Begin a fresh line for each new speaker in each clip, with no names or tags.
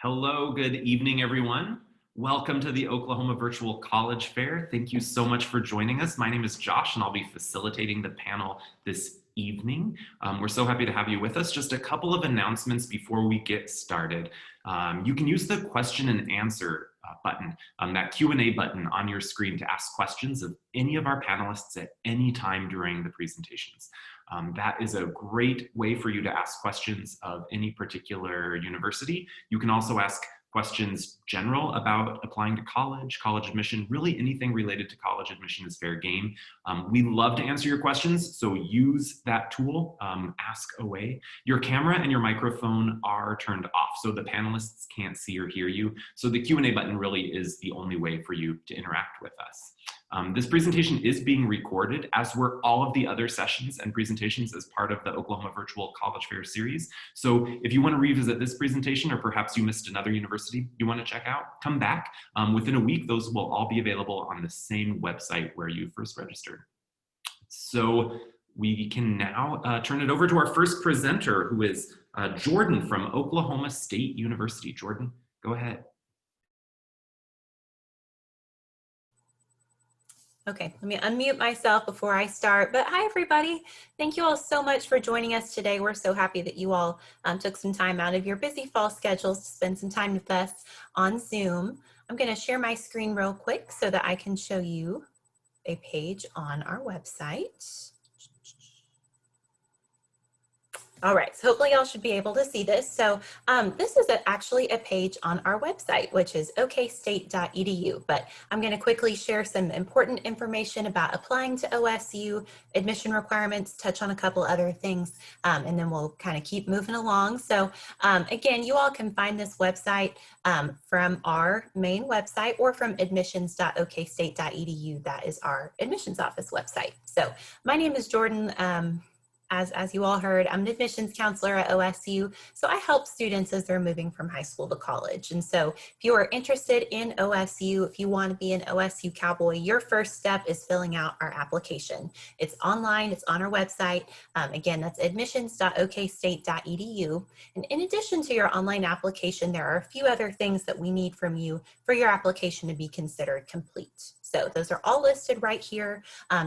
Hello, good evening, everyone. Welcome to the Oklahoma Virtual College Fair. Thank you so much for joining us. My name is Josh, and I'll be facilitating the panel this evening. We're so happy to have you with us. Just a couple of announcements before we get started. You can use the question and answer button, that Q&A button on your screen to ask questions of any of our panelists at any time during the presentations. That is a great way for you to ask questions of any particular university. You can also ask questions general about applying to college admission, really anything related to college admission is fair game. We love to answer your questions, so use that tool, ask away. Your camera and your microphone are turned off, so the panelists can't see or hear you. So the Q&A button really is the only way for you to interact with us. This presentation is being recorded, as were all of the other sessions and presentations as part of the Oklahoma Virtual College Fair series. So if you want to revisit this presentation, or perhaps you missed another university you want to check out, come back. Within a week, those will all be available on the same website where you first registered. So we can now turn it over to our first presenter, who is Jordan from Oklahoma State University. Jordan, go ahead.
Okay, let me unmute myself before I start. But hi, everybody. Thank you all so much for joining us today. We're so happy that you all took some time out of your busy fall schedules to spend some time with us on Zoom. I'm going to share my screen real quick so that I can show you a page on our website. All right, so hopefully y'all should be able to see this. So this is actually a page on our website, which is okstate.edu, but I'm gonna quickly share some important information about applying to OSU, admission requirements, touch on a couple other things, and then we'll kind of keep moving along. So again, you all can find this website from our main website or from admissions.okstate.edu. That is our admissions office website. So my name is Jordan. As you all heard, I'm an admissions counselor at OSU, so I help students as they're moving from high school to college. And so if you are interested in OSU, if you want to be an OSU Cowboy, your first step is filling out our application. It's online, it's on our website. Again, that's admissions.okstate.edu. And in addition to your online application, there are a few other things that we need from you for your application to be considered complete. So those are all listed right here.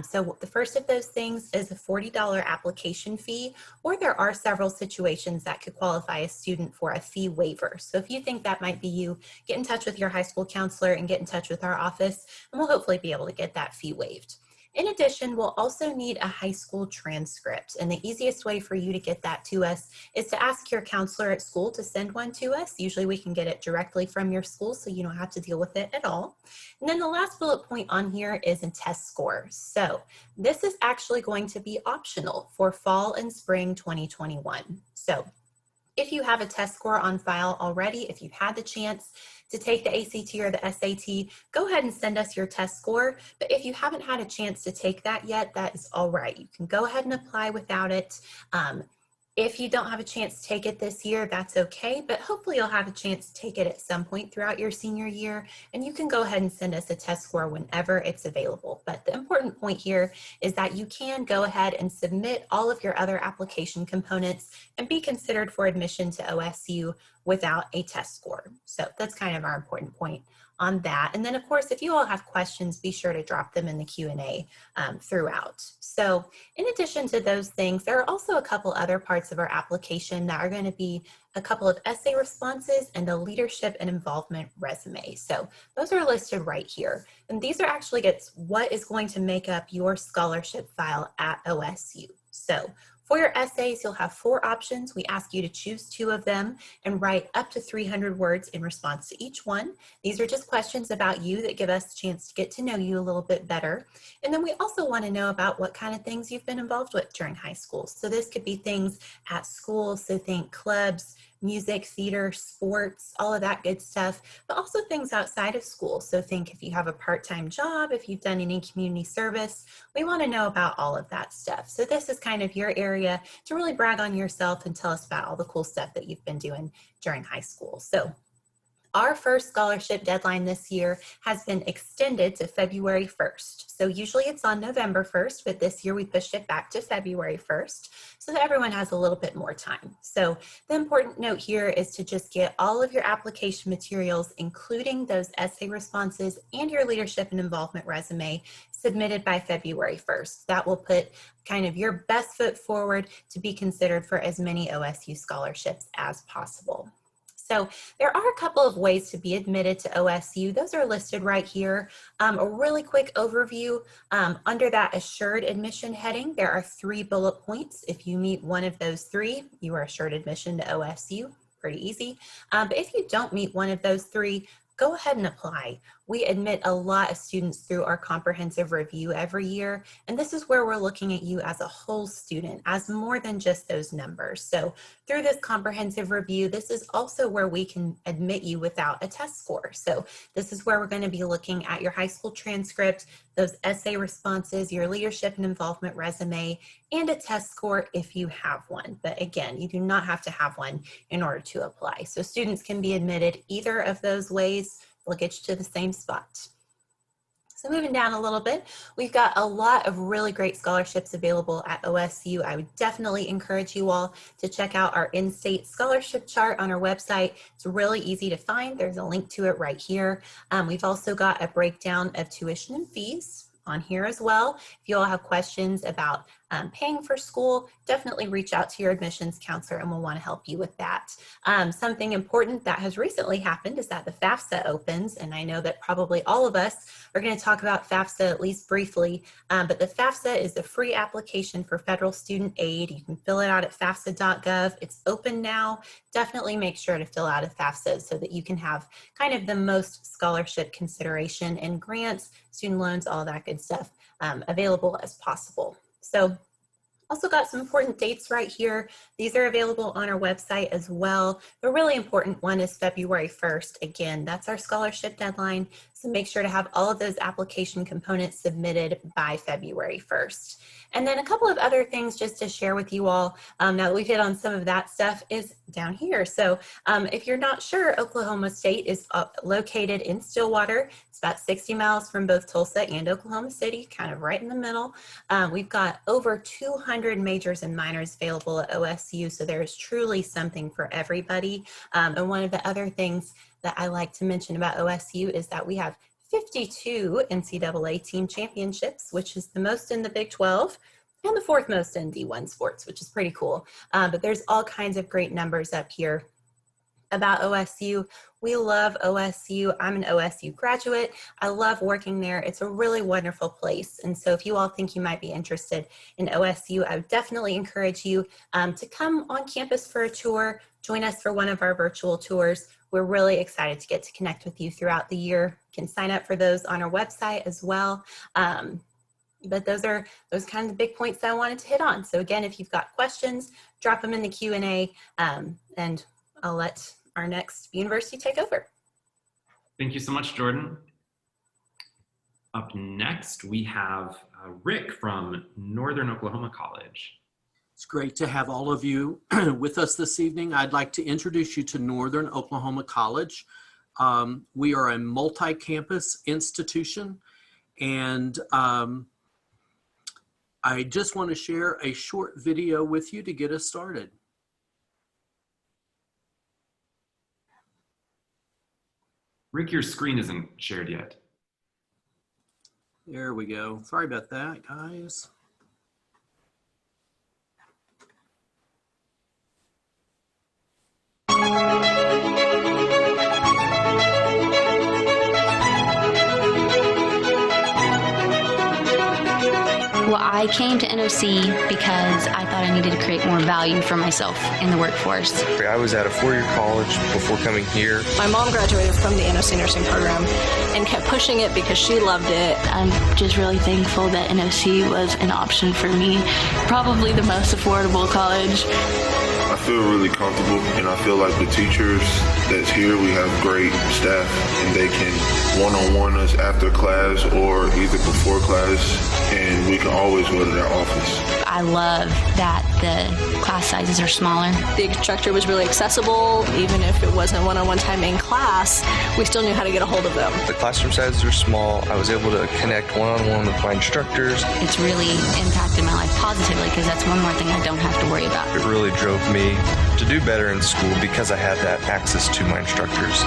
So the first of those things is a $40 application fee, or there are several situations that could qualify a student for a fee waiver. So if you think that might be you, get in touch with your high school counselor and get in touch with our office, and we'll hopefully be able to get that fee waived. In addition, we'll also need a high school transcript, and the easiest way for you to get that to us is to ask your counselor at school to send one to us. Usually we can get it directly from your school, so you don't have to deal with it at all. And then the last bullet point on here is a test score. So this is actually going to be optional for fall and spring 2021. So if you have a test score on file already, if you've had the chance to take the ACT or the SAT, go ahead and send us your test score. But if you haven't had a chance to take that yet, that is all right. You can go ahead and apply without it. If you don't have a chance to take it this year, that's okay, but hopefully you'll have a chance to take it at some point throughout your senior year, and you can go ahead and send us a test score whenever it's available. But the important point here is that you can go ahead and submit all of your other application components and be considered for admission to OSU without a test score. So that's kind of our important point on that. And then of course, if you all have questions, be sure to drop them in the Q&A throughout. So in addition to those things, there are also a couple other parts of our application that are going to be a couple of essay responses and a leadership and involvement resume. So those are listed right here. And these are actually what is going to make up your scholarship file at OSU. So for your essays, you'll have 4 options. We ask you to choose 2 of them and write up to 300 words in response to each one. These are just questions about you that give us a chance to get to know you a little bit better. And then we also want to know about what kind of things you've been involved with during high school. So this could be things at school, so think clubs, music, theater, sports, all of that good stuff, but also things outside of school. So think if you have a part-time job, if you've done any community service, we want to know about all of that stuff. So this is kind of your area to really brag on yourself and tell us about all the cool stuff that you've been doing during high school. So our first scholarship deadline this year has been extended to February 1st. So usually it's on November 1st, but this year we pushed it back to February 1st so that everyone has a little bit more time. So the important note here is to just get all of your application materials, including those essay responses and your leadership and involvement resume, submitted by February 1st. That will put kind of your best foot forward to be considered for as many OSU scholarships as possible. So there are a couple of ways to be admitted to OSU. Those are listed right here. A really quick overview. Under that assured admission heading, there are 3 bullet points. If you meet one of those 3, you are assured admission to OSU. Pretty easy. But if you don't meet one of those 3, go ahead and apply. We admit a lot of students through our comprehensive review every year, and this is where we're looking at you as a whole student, as more than just those numbers. So through this comprehensive review, this is also where we can admit you without a test score. So this is where we're going to be looking at your high school transcript, those essay responses, your leadership and involvement resume, and a test score if you have one. But again, you do not have to have one in order to apply. So students can be admitted either of those ways. We'll get you to the same spot. So moving down a little bit, we've got a lot of really great scholarships available at OSU. I would definitely encourage you all to check out our in-state scholarship chart on our website. It's really easy to find. There's a link to it right here. We've also got a breakdown of tuition and fees on here as well. If you all have questions about paying for school, definitely reach out to your admissions counselor and we'll want to help you with that. Something important that has recently happened is that the FAFSA opens, and I know that probably all of us are going to talk about FAFSA at least briefly, but the FAFSA is a free application for federal student aid. You can fill it out at fafsa.gov. It's open now. Definitely make sure to fill out a FAFSA so that you can have kind of the most scholarship consideration and grants, student loans, all that good stuff available as possible. So also got some important dates right here. These are available on our website as well. The really important one is February 1st. Again, that's our scholarship deadline. So make sure to have all of those application components submitted by February 1st. And then a couple of other things just to share with you all, now that we've hit on some of that stuff, is down here. So if you're not sure, Oklahoma State is located in Stillwater. It's about 60 miles from both Tulsa and Oklahoma City, kind of right in the middle. We've got over 200 majors and minors available at OSU, so there's truly something for everybody. And one of the other things that I like to mention about OSU is that we have 52 NCAA team championships, which is the most in the Big 12 and the 4th most in D1 sports, which is pretty cool. But there's all kinds of great numbers up here about OSU. We love OSU. I'm an OSU graduate. I love working there. It's a really wonderful place. And so if you all think you might be interested in OSU, I would definitely encourage you to come on campus for a tour, join us for one of our virtual tours. We're really excited to get to connect with you throughout the year. You can sign up for those on our website as well. But those are those kinds of big points that I wanted to hit on. So again, if you've got questions, drop them in the Q&A, and I'll let our next university take over.
Thank you so much, Jordan. Up next, we have Rick from Northern Oklahoma College.
It's great to have all of you with us this evening. I'd like to introduce you to Northern Oklahoma College. We are a multi-campus institution, and I just want to share a short video with you to get us started.
Rick, your screen isn't shared yet.
There we go. Sorry about that, guys.
Well, I came to NOC because I thought I needed to create more value for myself in the workforce.
I was at a four-year college before coming here.
My mom graduated from the NOC nursing program and kept pushing it because she loved it.
I'm just really thankful that NOC was an option for me. Probably the most affordable college.
My
feel really comfortable, and I feel like the teachers that's here, we have great staff, and they can one-on-one us after class or either before class, and we can always go to their office.
I love that the class sizes are smaller.
The instructor was really accessible. Even if it wasn't one-on-one time in class, we still knew how to get a hold of them.
The classroom sizes are small. I was able to connect one-on-one with my instructors.
It's really impacted my life positively because that's one more thing I don't have to worry about.
It really drove me to do better in school because I had that access to my instructors.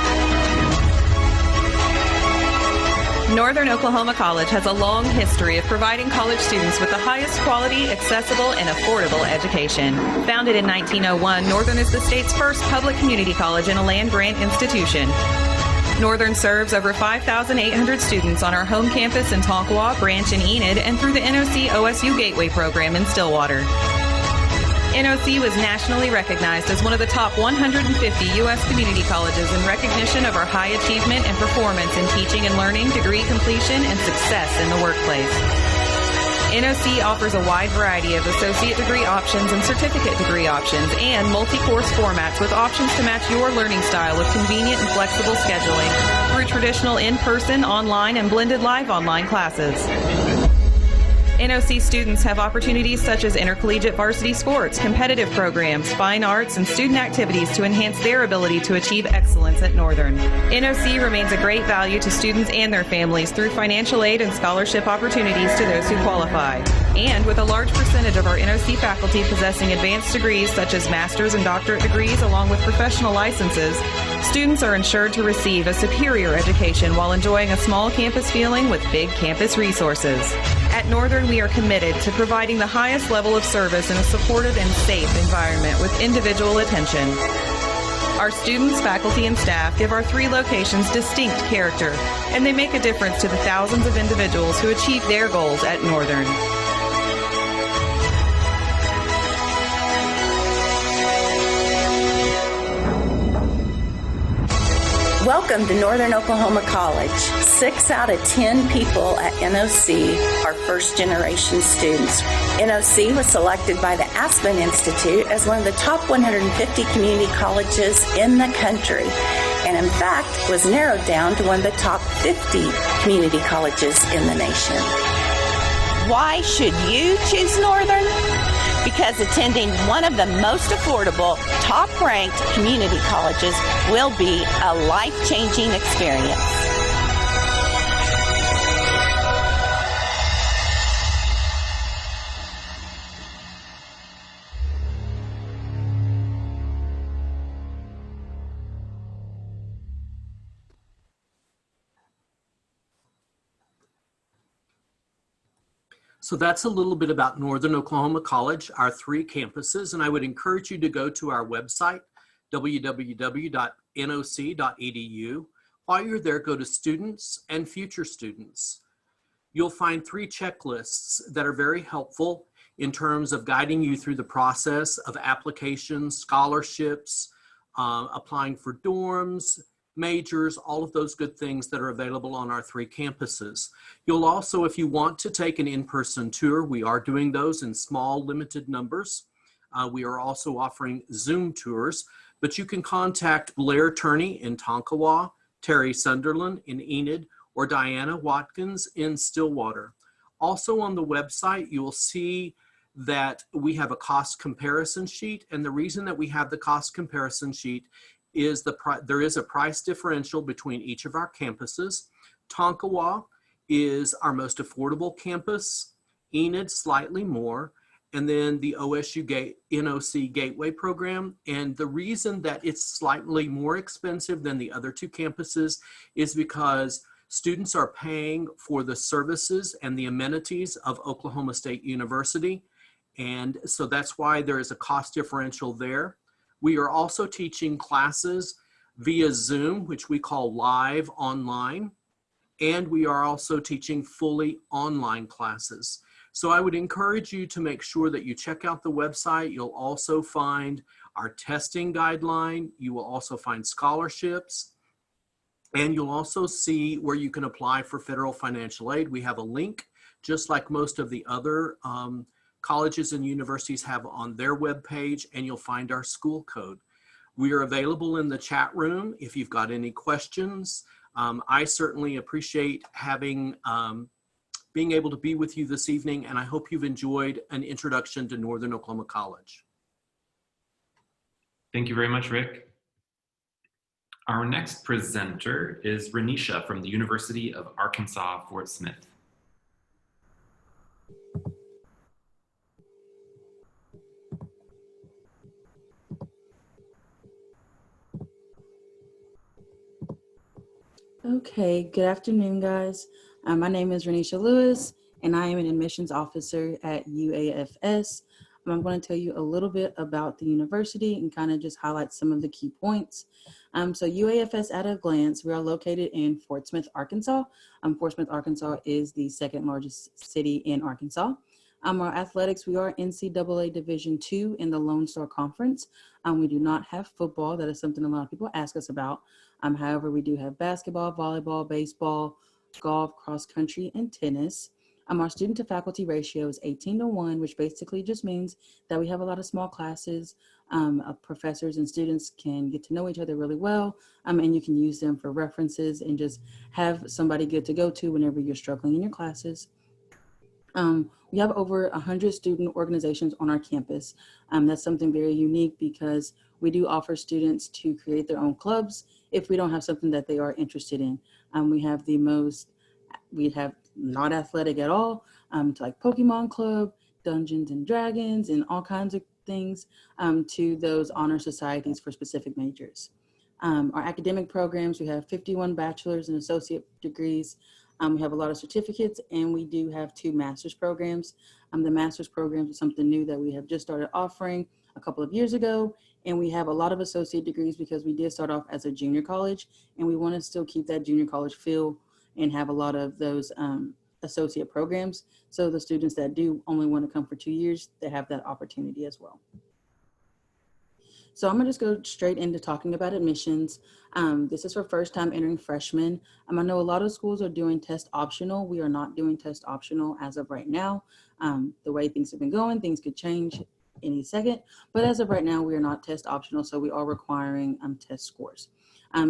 Northern Oklahoma College has a long history of providing college students with the highest quality, accessible, and affordable education. Founded in 1901, Northern is the state's first public community college and a land-grant institution. Northern serves over 5,800 students on our home campus in Tonkawa, Branch, and Enid, and through the NOC OSU Gateway program in Stillwater. NOC was nationally recognized as one of the top 150 U.S. community colleges in recognition of our high achievement and performance in teaching and learning, degree completion, and success in the workplace. NOC offers a wide variety of associate degree options and certificate degree options and multi-course formats with options to match your learning style with convenient and flexible scheduling through traditional in-person, online, and blended live online classes. NOC students have opportunities such as intercollegiate varsity sports, competitive programs, fine arts, and student activities to enhance their ability to achieve excellence at Northern. NOC remains a great value to students and their families through financial aid and scholarship opportunities to those who qualify. And with a large percentage of our NOC faculty possessing advanced degrees such as master's and doctorate degrees along with professional licenses, students are ensured to receive a superior education while enjoying a small campus feeling with big campus resources. At Northern, we are committed to providing the highest level of service in a supportive and safe environment with individual attention. Our students, faculty, and staff give our 3 locations distinct character, and they make a difference to the thousands of individuals who achieve their goals at Northern.
Welcome to Northern Oklahoma College. 6 out of 10 people at NOC are first-generation students. NOC was selected by the Aspen Institute as one of the top 150 community colleges in the country, and in fact was narrowed down to one of the top 50 community colleges in the nation.
Why should you choose Northern? Because attending one of the most affordable, top-ranked community colleges will be a life-changing experience.
So that's a little bit about Northern Oklahoma College, our 3 campuses, and I would encourage you to go to our website, www.noc.edu. While you're there, go to Students and Future Students. You'll find 3 checklists that are very helpful in terms of guiding you through the process of applications, scholarships, applying for dorms, majors, all of those good things that are available on our 3 campuses. You'll also, if you want to take an in-person tour, we are doing those in small, limited numbers. We are also offering Zoom tours, but you can contact Blair Turney in Tonkawa, Terry Sunderland in Enid, or Diana Watkins in Stillwater. Also on the website, you will see that we have a cost comparison sheet, and the reason that we have the cost comparison sheet is there is a price differential between each of our campuses. Tonkawa is our most affordable campus, Enid slightly more, and then the OSU NOC Gateway program. And the reason that it's slightly more expensive than the other 2 campuses is because students are paying for the services and the amenities of Oklahoma State University. And so that's why there is a cost differential there. We are also teaching classes via Zoom, which we call live online, and we are also teaching fully online classes. So I would encourage you to make sure that you check out the website. You'll also find our testing guideline. You will also find scholarships, and you'll also see where you can apply for federal financial aid. We have a link, just like most of the other colleges and universities have on their webpage, and you'll find our school code. We are available in the chat room if you've got any questions. I certainly appreciate having being able to be with you this evening, and I hope you've enjoyed an introduction to Northern Oklahoma College.
Thank you very much, Rick. Our next presenter is Renisha from the University of Arkansas, Fort Smith.
Okay, good afternoon, guys. My name is Renisha Lewis, and I am an admissions officer at UAFS. I'm going to tell you a little bit about the university and kind of just highlight some of the key points. So UAFS at a glance, we are located in Fort Smith, Arkansas. Fort Smith, Arkansas is the second largest city in Arkansas. Our athletics, we are NCAA Division II in the Lone Star Conference. We do not have football. That is something a lot of people ask us about. However, we do have basketball, volleyball, baseball, golf, cross country, and tennis. Our student to faculty ratio is 18:1, which basically just means that we have a lot of small classes. Professors and students can get to know each other really well, and you can use them for references and just have somebody good to go to whenever you're struggling in your classes. We have over 100 student organizations on our campus. That's something very unique because we do offer students to create their own clubs if we don't have something that they are interested in. We have not athletic at all, to like Pokemon Club, Dungeons and Dragons, and all kinds of things, to those honor societies for specific majors. Our academic programs, we have 51 bachelor's and associate degrees. We have a lot of certificates, and we do have 2 master's programs. The master's programs is something new that we have just started offering a couple of years ago, and we have a lot of associate degrees because we did start off as a junior college, and we want to still keep that junior college feel and have a lot of those associate programs. So the students that do only want to come for 2 years, they have that opportunity as well. So I'm gonna just go straight into talking about admissions. This is for first time entering freshmen. I know a lot of schools are doing test optional. We are not doing test optional as of right now. The way things have been going, things could change any second, but as of right now, we are not test optional, so we are requiring test scores.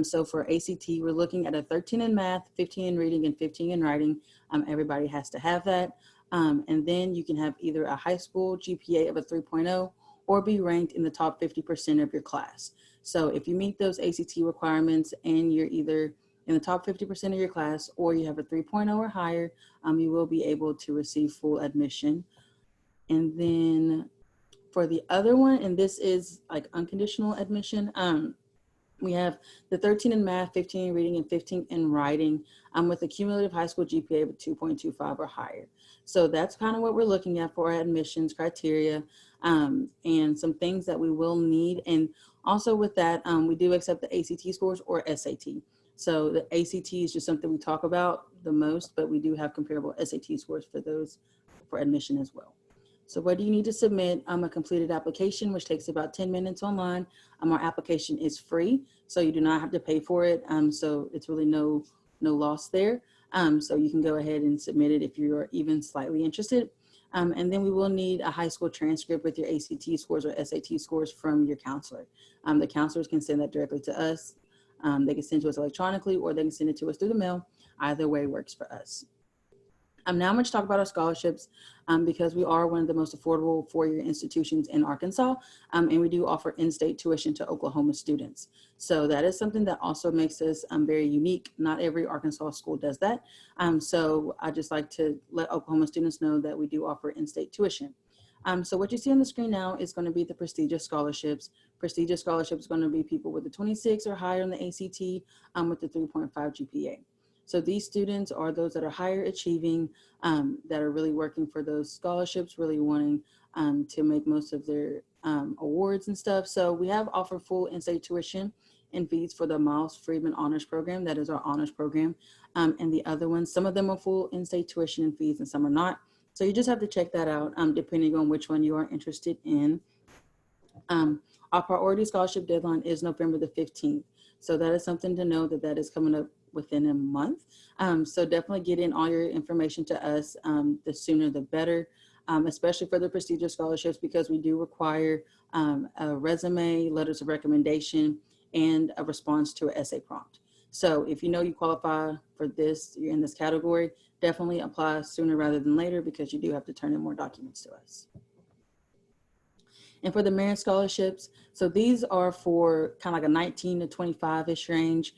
So for ACT, we're looking at a 13 in math, 15 in reading, and 15 in writing. Everybody has to have that. And then you can have either a high school GPA of a 3.0 or be ranked in the top 50% of your class. So if you meet those ACT requirements and you're either in the top 50% of your class or you have a 3.0 or higher, you will be able to receive full admission. And then for the other one, and this is like unconditional admission, we have the 13 in math, 15 in reading, and 15 in writing, with a cumulative high school GPA of 2.25 or higher. So that's kind of what we're looking at for our admissions criteria, and some things that we will need. And also with that, we do accept the ACT scores or SAT. So the ACT is just something we talk about the most, but we do have comparable SAT scores for those for admission as well. So what do you need to submit? A completed application, which takes about 10 minutes online. Our application is free, so you do not have to pay for it. So it's really no loss there. So you can go ahead and submit it if you're even slightly interested. And then we will need a high school transcript with your ACT scores or SAT scores from your counselor. The counselors can send that directly to us. They can send it to us electronically, or they can send it to us through the mail. Either way works for us. Now I'm going to talk about our scholarships because we are one of the most affordable four-year institutions in Arkansas, and we do offer in-state tuition to Oklahoma students. So that is something that also makes us very unique. Not every Arkansas school does that. So I just like to let Oklahoma students know that we do offer in-state tuition. So what you see on the screen now is going to be the prestigious scholarships. Prestigious scholarships is going to be people with a 26 or higher on the ACT with the 3.5 GPA. So these students are those that are higher achieving, that are really working for those scholarships, really wanting to make most of their awards and stuff. So we have offered full in-state tuition and fees for the Miles Friedman Honors Program. That is our honors program. And the other ones, some of them are full in-state tuition and fees and some are not. So you just have to check that out depending on which one you are interested in. Our priority scholarship deadline is November the 15th. So that is something to know that is coming up within a month. So definitely get in all your information to us. The sooner the better. especially for the prestigious scholarships, because we do require a resume, letters of recommendation, and a response to an essay prompt. So if you know you qualify for this, you're in this category, definitely apply sooner rather than later, because you do have to turn in more documents to us. And for the merit scholarships, so these are for kind of like a 19 to 25-ish range.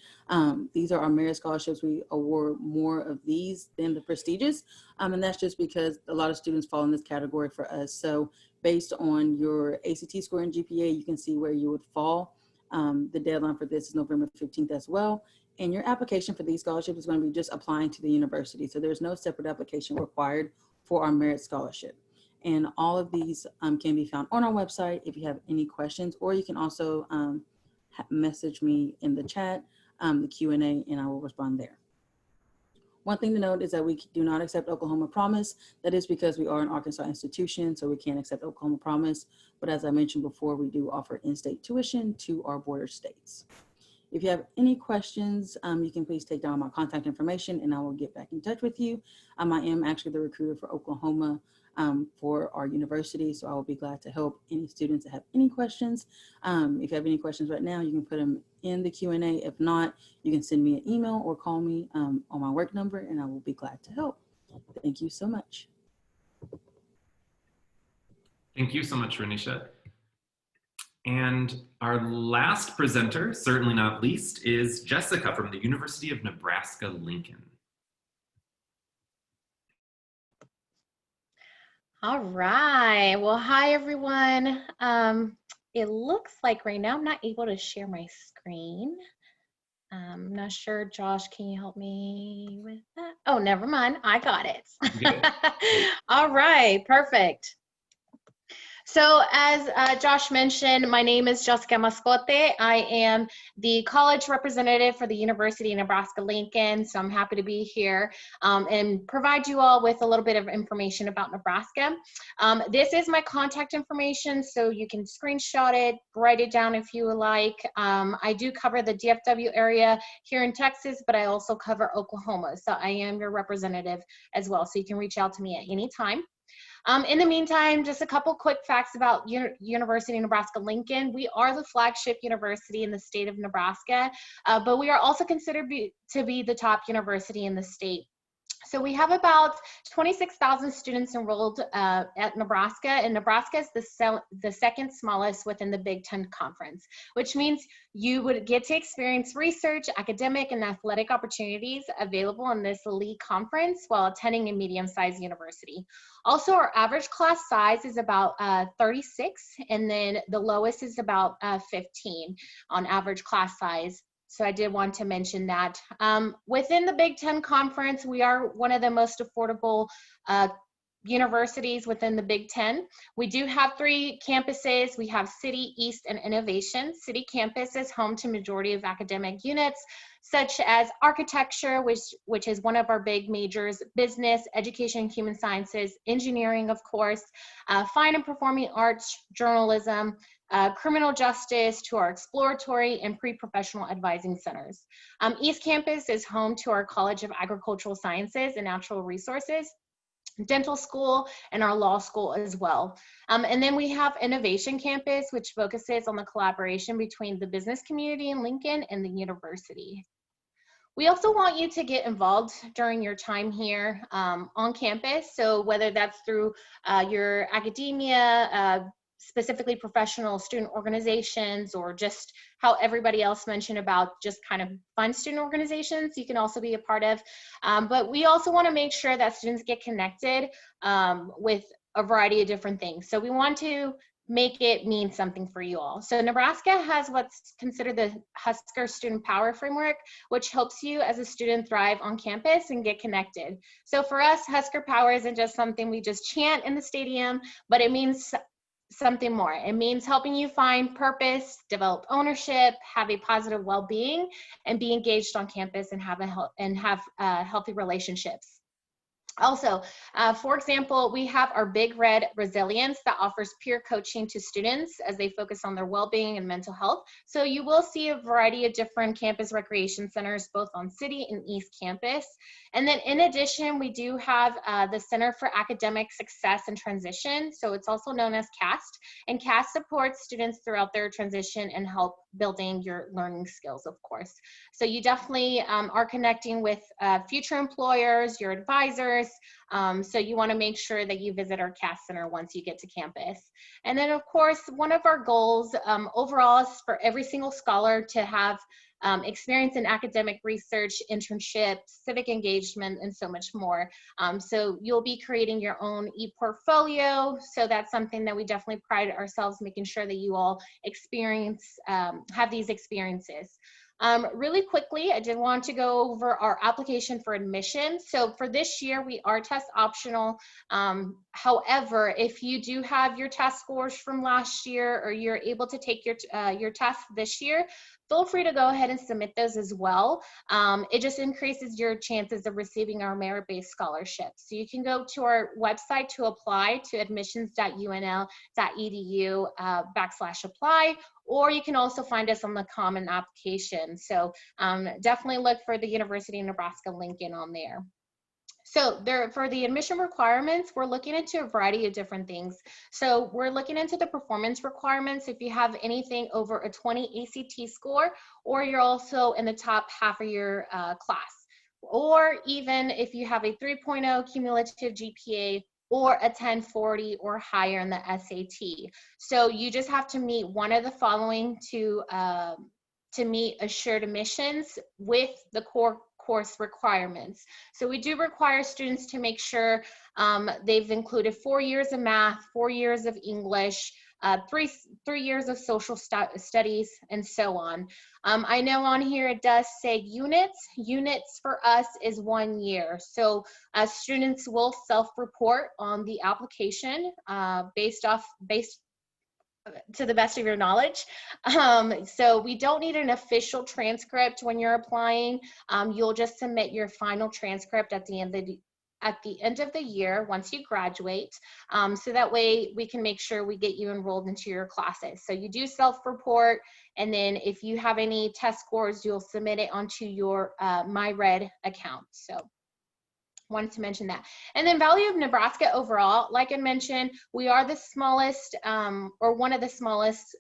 These are our merit scholarships. We award more of these than the prestigious. And that's just because a lot of students fall in this category for us. So based on your ACT score and GPA, you can see where you would fall. The deadline for this is November 15th as well. And your application for these scholarships is going to be just applying to the university. So there's no separate application required for our merit scholarship. And all of these can be found on our website if you have any questions, or you can also message me in the chat, the Q&A, and I will respond there. One thing to note is that we do not accept Oklahoma Promise. That is because we are an Arkansas institution, so we can't accept Oklahoma Promise. But as I mentioned before, we do offer in-state tuition to our border states. If you have any questions, you can please take down my contact information and I will get back in touch with you. I am actually the recruiter for Oklahoma for our university, so I will be glad to help any students that have any questions. If you have any questions right now, you can put them in the Q&A. If not, you can send me an email or call me on my work number and I will be glad to help. Thank you so much.
Thank you so much, Renisha. And our last presenter, certainly not least, is Jessica from the University of Nebraska-Lincoln.
All right. Well, hi, everyone. It looks like right now I'm not able to share my screen. I'm not sure, Josh, can you help me with that? Oh, never mind. I got it. All right. Perfect. So as Josh mentioned, my name is Jessica Mascote. I am the college representative for the University of Nebraska-Lincoln. So I'm happy to be here and provide you all with a little bit of information about Nebraska. This is my contact information, so you can screenshot it, write it down if you would like. I do cover the DFW area here in Texas, but I also cover Oklahoma. So I am your representative as well. So you can reach out to me at any time. In the meantime, just a couple quick facts about University of Nebraska-Lincoln. We are the flagship university in the state of Nebraska, but we are also considered to be the top university in the state. So we have about 26,000 students enrolled at Nebraska, and Nebraska is the second smallest within the Big Ten Conference, which means you would get to experience research, academic, and athletic opportunities available in this elite conference while attending a medium-sized university. Also, our average class size is about 36, and then the lowest is about 15 on average class size. So I did want to mention that. Within the Big Ten Conference, we are one of the most affordable universities within the Big Ten. We do have 3 campuses. We have City, East, and Innovation. City campus is home to majority of academic units, such as architecture, which is one of our big majors, business, education, human sciences, engineering, of course, fine and performing arts, journalism, criminal justice, to our exploratory and pre-professional advising centers. East Campus is home to our College of Agricultural Sciences and Natural Resources, dental school, and our law school as well. And then we have Innovation Campus, which focuses on the collaboration between the business community in Lincoln and the university. We also want you to get involved during your time here on campus. So whether that's through your academia, specifically professional student organizations, or just how everybody else mentioned about just kind of fun student organizations you can also be a part of. But we also want to make sure that students get connected with a variety of different things. So we want to make it mean something for you all. So Nebraska has what's considered the Husker Student Power Framework, which helps you as a student thrive on campus and get connected. So for us, Husker Power isn't just something we just chant in the stadium, but it means something more. It means helping you find purpose, develop ownership, have a positive well-being, and be engaged on campus and have healthy relationships. Also, for example, we have our Big Red Resilience that offers peer coaching to students as they focus on their well-being and mental health. So you will see a variety of different campus recreation centers, both on City and East Campus. And then in addition, we do have the Center for Academic Success and Transition. So it's also known as CAST. And CAST supports students throughout their transition and help building your learning skills, of course. So you definitely are connecting with future employers, your advisors. So you want to make sure that you visit our CAST Center once you get to campus. And then, of course, one of our goals overall is for every single scholar to have experience in academic research, internships, civic engagement, and so much more. So you'll be creating your own e-portfolio. So that's something that we definitely pride ourselves making sure that you all experience, have these experiences. Really quickly, I did want to go over our application for admission. So for this year, we are test optional. However, if you do have your test scores from last year or you're able to take your test this year, feel free to go ahead and submit those as well. It just increases your chances of receiving our merit-based scholarship. So you can go to our website to apply to admissions.unl.edu/apply, or you can also find us on the common application. So definitely look for the University of Nebraska-Lincoln on there. So for the admission requirements, we're looking into a variety of different things. So we're looking into the performance requirements. If you have anything over a 20 ACT score, or you're also in the top half of your class, or even if you have a 3.0 cumulative GPA or a 1040 or higher in the SAT. So you just have to meet one of the following to meet assured admissions with the core course requirements. So we do require students to make sure they've included 4 years of math, 4 years of English, 3 years of social studies, and so on. I know on here it does say units. Units for us is 1 year. So students will self-report on the application based to the best of your knowledge. So we don't need an official transcript when you're applying. You'll just submit your final transcript at the end of the year once you graduate. So that way we can make sure we get you enrolled into your classes. So you do self-report, and then if you have any test scores, you'll submit it onto your MyRed account. So wanted to mention that. And then Valley of Nebraska overall, like I mentioned, we are the smallest or one of the smallest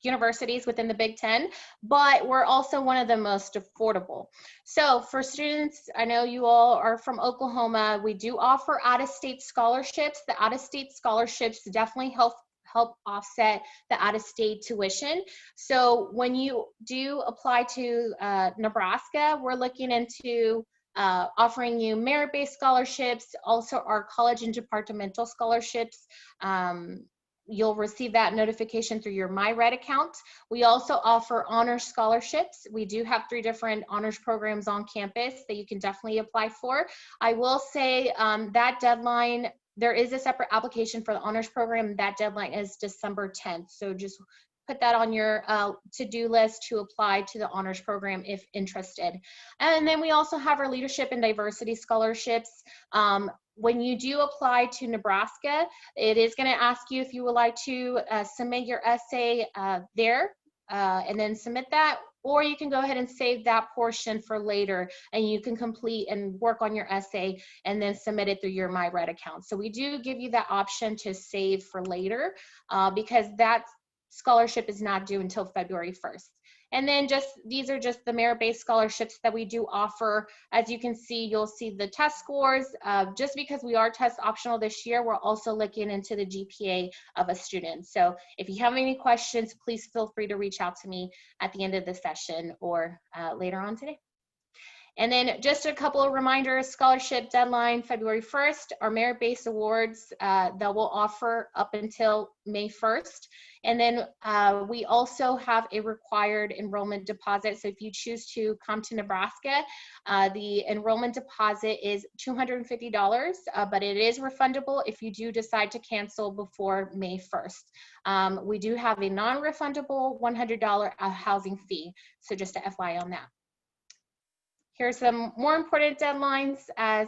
universities within the Big Ten, but we're also one of the most affordable. So for students, I know you all are from Oklahoma, we do offer out-of-state scholarships. The out-of-state scholarships definitely help offset the out-of-state tuition. So when you do apply to Nebraska, we're looking into offering you merit-based scholarships, also our college and departmental scholarships. You'll receive that notification through your MyRed account. We also offer honors scholarships. We do have 3 different honors programs on campus that you can definitely apply for. I will say that deadline, there is a separate application for the honors program. That deadline is December 10th. So just put that on your to-do list to apply to the honors program if interested. And then we also have our leadership and diversity scholarships. When you do apply to Nebraska, it is going to ask you if you would like to submit your essay there and then submit that, or you can go ahead and save that portion for later, and you can complete and work on your essay and then submit it through your MyRed account. So we do give you that option to save for later because that scholarship is not due until February 1st. And then these are just the merit-based scholarships that we do offer. As you can see, you'll see the test scores. Just because we are test optional this year, we're also looking into the GPA of a student. So if you have any questions, please feel free to reach out to me at the end of the session or later on today. And then just a couple of reminders, scholarship deadline, February 1st, our merit-based awards that we'll offer up until May 1st. And then we also have a required enrollment deposit. So if you choose to come to Nebraska, the enrollment deposit is $250, but it is refundable if you do decide to cancel before May 1st. We do have a non-refundable $100 housing fee. So just to FYI on that. Here's some more important deadlines,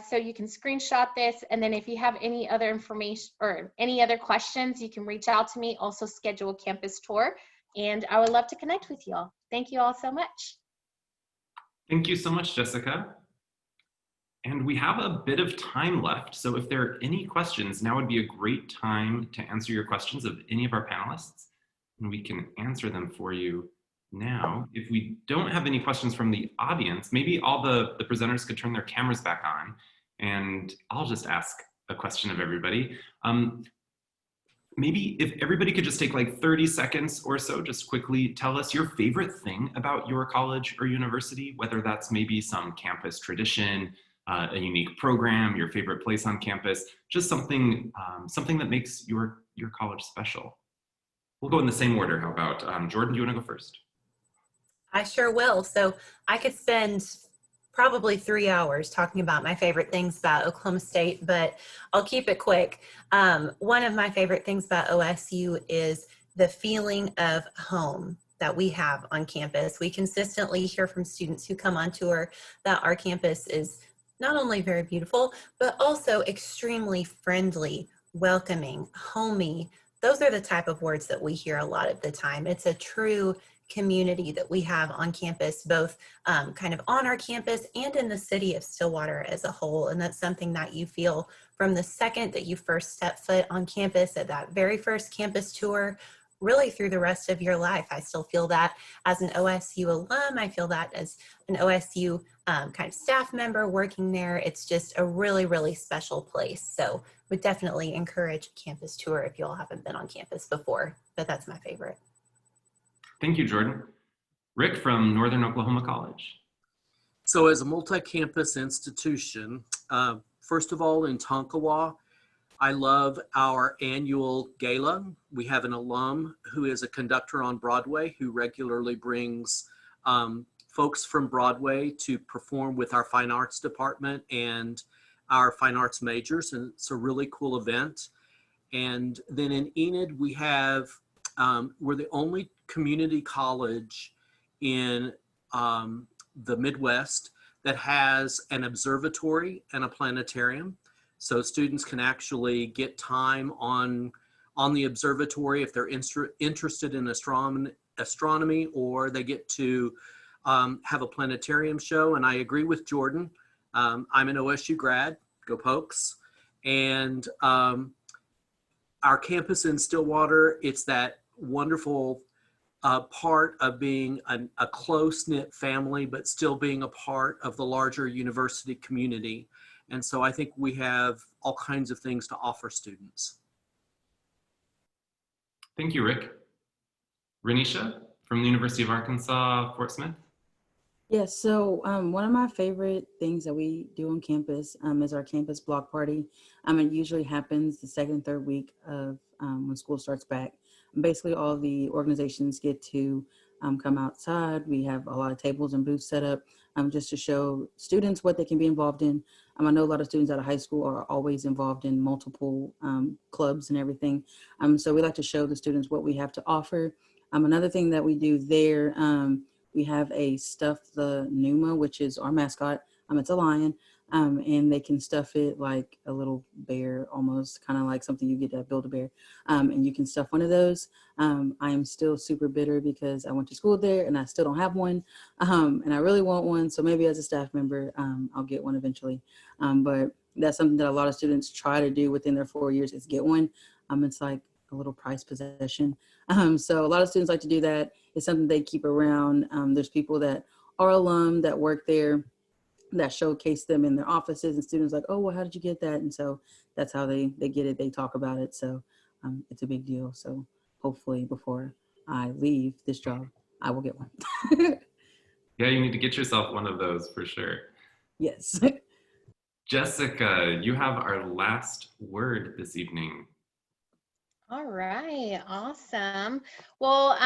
so you can screenshot this, and then if you have any other information or any other questions, you can reach out to me. Also schedule a campus tour, and I would love to connect with you all. Thank you all so much.
Thank you so much, Jessica. And we have a bit of time left, so if there are any questions, now would be a great time to answer your questions of any of our panelists, and we can answer them for you now. If we don't have any questions from the audience, maybe all the presenters could turn their cameras back on, and I'll just ask a question of everybody. Maybe if everybody could just take like 30 seconds or so, just quickly tell us your favorite thing about your college or university, whether that's maybe some campus tradition, a unique program, your favorite place on campus, just something that makes your college special. We'll go in the same order. How about Jordan, do you want to go first?
I sure will. So I could spend probably 3 hours talking about my favorite things about Oklahoma State, but I'll keep it quick. One of my favorite things about OSU is the feeling of home that we have on campus. We consistently hear from students who come on tour that our campus is not only very beautiful, but also extremely friendly, welcoming, homey. Those are the type of words that we hear a lot of the time. It's a true community that we have on campus, both kind of on our campus and in the city of Stillwater as a whole. And that's something that you feel from the second that you first step foot on campus at that very first campus tour, really through the rest of your life. I still feel that as an OSU alum. I feel that as an OSU kind of staff member working there. It's just a really, really special place. So would definitely encourage a campus tour if you all haven't been on campus before, but that's my favorite.
Thank you, Jordan. Rick from Northern Oklahoma College.
So as a multi-campus institution, first of all, in Tonkawa, I love our annual gala. We have an alum who is a conductor on Broadway who regularly brings folks from Broadway to perform with our fine arts department and our fine arts majors, and it's a really cool event. And then in Enid, we have, we're the only community college in the Midwest that has an observatory and a planetarium. So students can actually get time on the observatory if they're interested in astronomy, or they get to have a planetarium show. And I agree with Jordan. I'm an OSU grad, go Pokes. And our campus in Stillwater, it's that wonderful part of being a close-knit family, but still being a part of the larger university community. And so I think we have all kinds of things to offer students.
Thank you, Rick. Renisha from the University of Arkansas, Fort Smith.
Yes, so one of my favorite things that we do on campus is our campus block party. It usually happens the second and third week of when school starts back. Basically, all the organizations get to come outside. We have a lot of tables and booths set up just to show students what they can be involved in. I know a lot of students out of high school are always involved in multiple clubs and everything. So we like to show the students what we have to offer. Another thing that we do there, we have a Stuff the Numa, which is our mascot. It's a lion, and they can stuff it like a little bear, almost kind of like something you get to Build-A-Bear, and you can stuff one of those. I am still super bitter because I went to school there and I still don't have one, and I really want one. So maybe as a staff member, I'll get one eventually. But that's something that a lot of students try to do within their 4 years is get one. It's like a little prized possession. So a lot of students like to do that. It's something they keep around. There's people that are alum that work there that showcase them in their offices, and students like, oh, well, how did you get that? And so that's how they get it. They talk about it. So it's a big deal. So hopefully before I leave this job, I will get one.
Yeah, you need to get yourself one of those for sure.
Yes.
Jessica, you have our last word this evening.
All right, awesome. Well,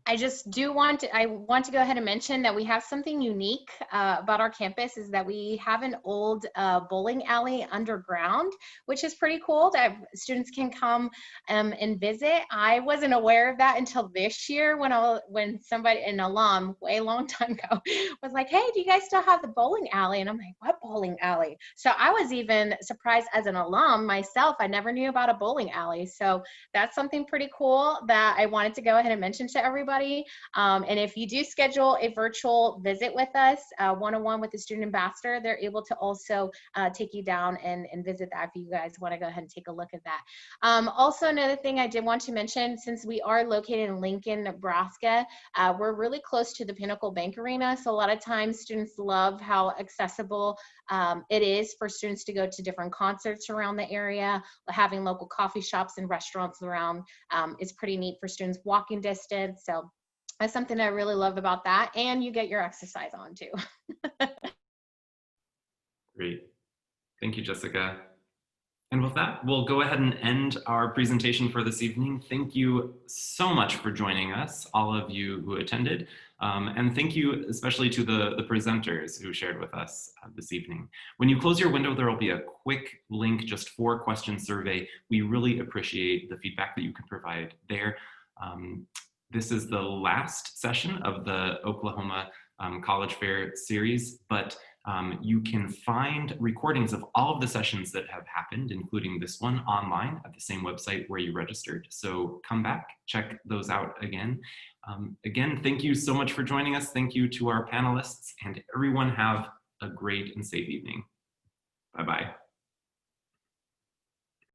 I just do want to, I want to go ahead and mention that we have something unique about our campus is that we have an old bowling alley underground, which is pretty cool that students can come and visit. I wasn't aware of that until this year when somebody, an alum, way long time ago, was like, hey, do you guys still have the bowling alley? And I'm like, what bowling alley? So I was even surprised as an alum myself. I never knew about a bowling alley. So that's something pretty cool that I wanted to go ahead and mention to everybody. And if you do schedule a virtual visit with us, one-on-one with the student ambassador, they're able to also take you down and visit that if you guys want to go ahead and take a look at that. Also, another thing I did want to mention, since we are located in Lincoln, Nebraska, we're really close to the Pinnacle Bank Arena. So a lot of times students love how accessible it is for students to go to different concerts around the area. Having local coffee shops and restaurants around is pretty neat for students walking distance. So that's something I really love about that. And you get your exercise on too.
Great. Thank you, Jessica. And with that, we'll go ahead and end our presentation for this evening. Thank you so much for joining us, all of you who attended. And thank you especially to the presenters who shared with us this evening. When you close your window, there will be a quick link, just for question survey. We really appreciate the feedback that you can provide there. This is the last session of the Oklahoma College Fair series, but you can find recordings of all of the sessions that have happened, including this one, online at the same website where you registered. So come back, check those out again. Again, thank you so much for joining us. Thank you to our panelists, and everyone have a great and safe evening. Bye-bye.